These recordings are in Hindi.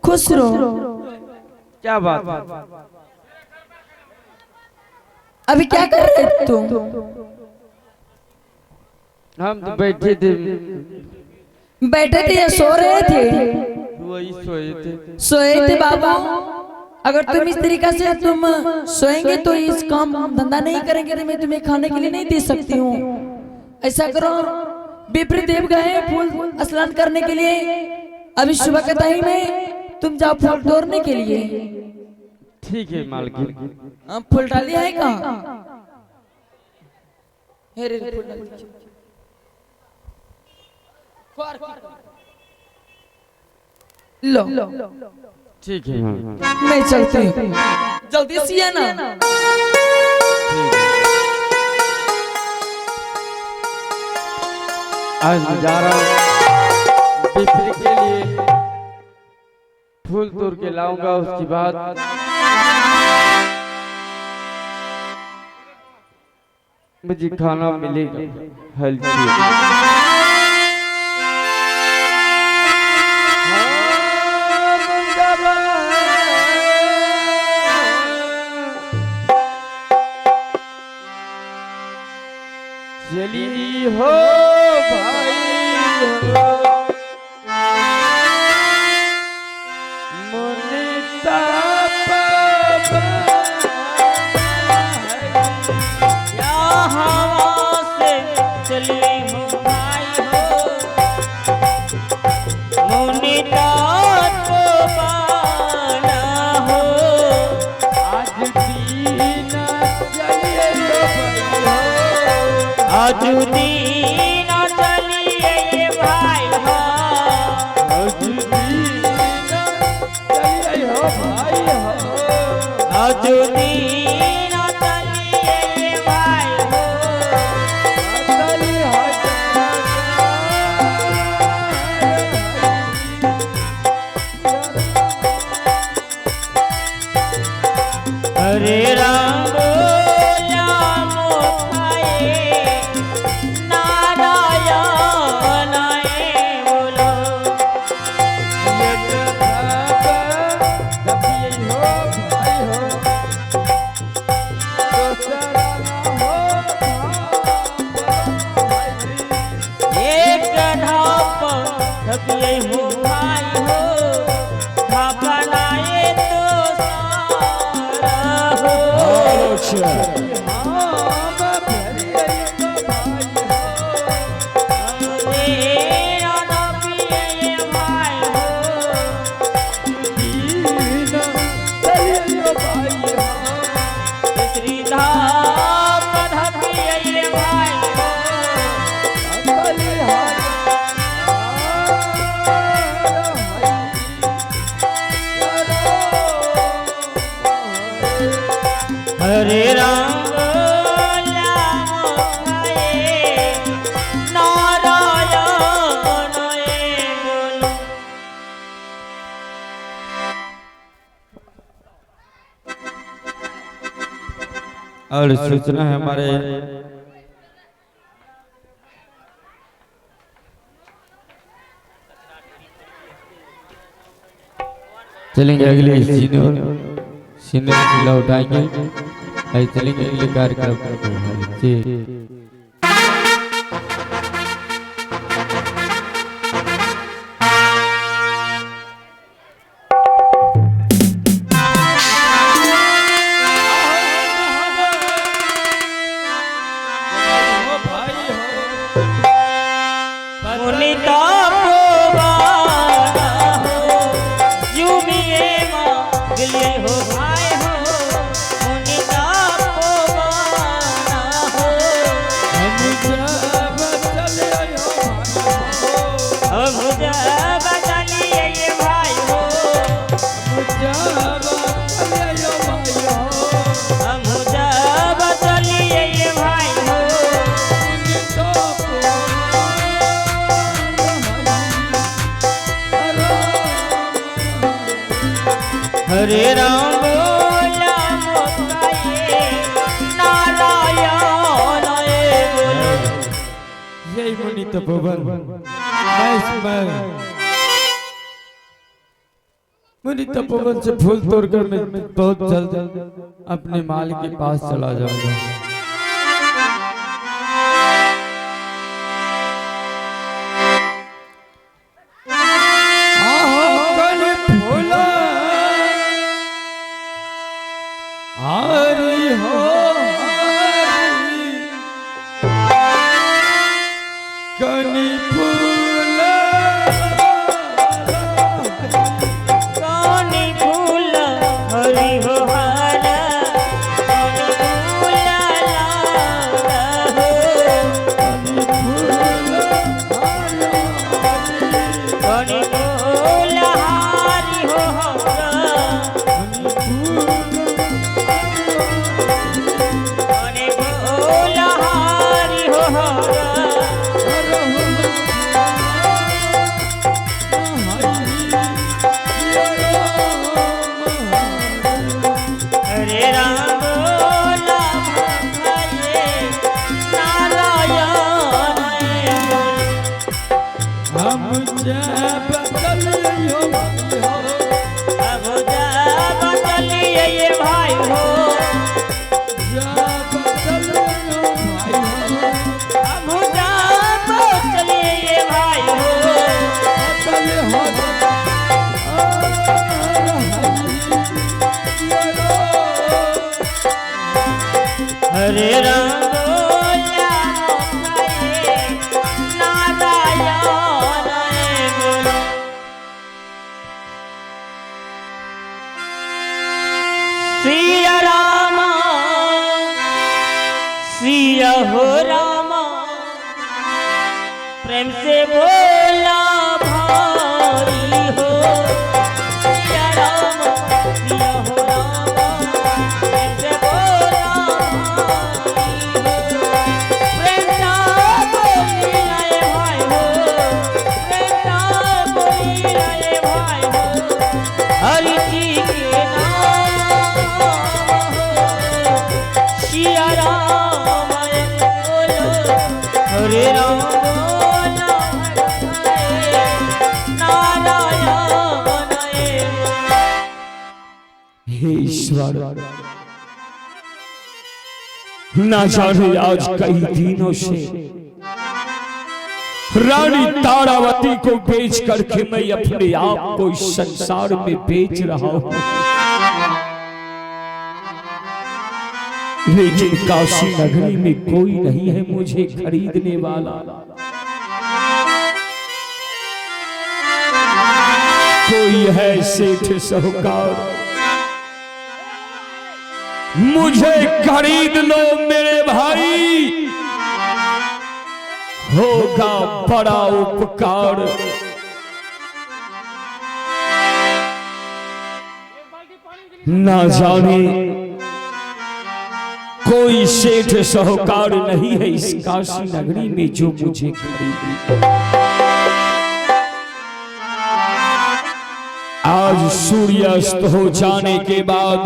खुश रहो। क्या बात। अभी क्या कर रहे तुम? हम तो बैठे थे। बैठे थे या सो रहे थे? वही सोए थे। सोए थे बाबू। अगर तुम इस तरीका से तुम सोएंगे तो इस काम धंधा नहीं करेंगे तो मैं तुम्हें खाने के लिए नहीं दे सकती हूँ। ऐसा करो, विप्र देव गए फूल स्नान करने के लिए, अभी सुबह का टाइम है, तुम जाओ फूल तोड़ने के लिए। ठीक है मालकिन। फूल डाली है कहाँ? लो ठीक है। मैं चलती हूँ, जल्दी से आना। आज मैं जा रहा हूँ विप्र के लिए, फूल तोड़ के लाऊंगा, उसके बाद मुझे खाना मिलेगा हल्की। चली हो भाई हो मुनिता यहाँ से चली हो भाई हो मुनिता तो पाना हो। आज दीन चलिए आज दीन चलिए भाई हो। आज दीन चलिए हो भाई हो। आज दीन चलिए भाई हो। हरे राम राम खाए नारायण बोलो। एक ढाप ढपिए हो भाई हो ढापनाए तो सारा हो। मेरा ढपिए भाई हो श्री धाम ढपिए भाई हो। हरे राम राम खाए नारायण बोलो। और सूचना है हमारे चलेंगे अगले सिनेमा उठाएंगे, चलेंगे अगले कार्यक्रम जी। मुनिता गले हो भाई हो मुनिता हो। हम जब चलिए भाई हो हम जब चलिए भाई हो। हरे राम राम खाए नारायण बोलो। जय मुनिता भवन। मेरी तपोवन से फूल तोड़कर मैं बहुत जल्द अपने माल के पास चला जाऊंगा। हरे राम बोला नारायण बोलो। सिया रामा सिया हो रामा प्रेम से बोला भाई हो। सिया रामा सिया हो रामा प्रेम से बोला हरे राम बोला नारायण। हे ईश्वर, ना जाने आज कई दिनों से रानी तारावती को बेच करके मैं अपने आप को इस संसार में बेच रहा हूं, लेकिन काशी नगरी में कोई नहीं है मुझे खरीदने वाला। कोई है सेठ साहूकार, मुझे खरीद लो मेरे भाई, होगा बड़ा उपकार। ना जाने कोई सेठ साहूकार नहीं है इस काशी नगरी में जो मुझे खरीदे। आज सूर्यास्त हो जाने के बाद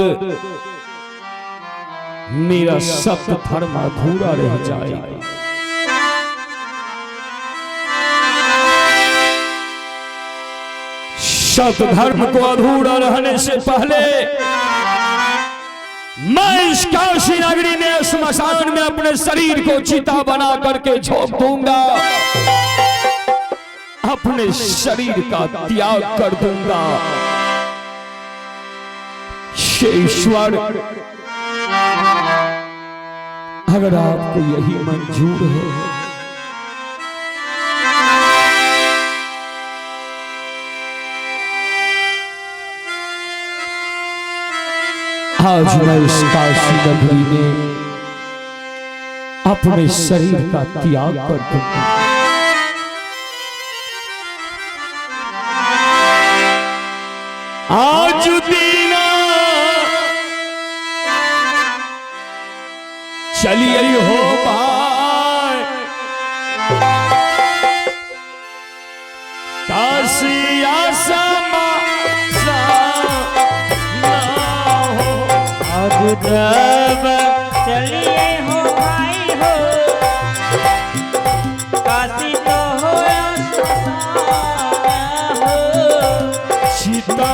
मेरा सप्त धर्म अधूरा रह जाएगा। सप्त धर्म को अधूरा रहने से पहले मैं इस काशी नगरी में श्मशान में अपने शरीर को चिता बना करके झोंक दूंगा, अपने शरीर का त्याग कर दूंगा। ईश्वर, अगर आपको यही मंजूर है आज मैं इस काशी नगरी में अपने शरीर का त्याग कर दूंगा। आज दीना चलिए हो पाए काशी आसमा जब चलिए हो भाई हो काशी तो हो चितवा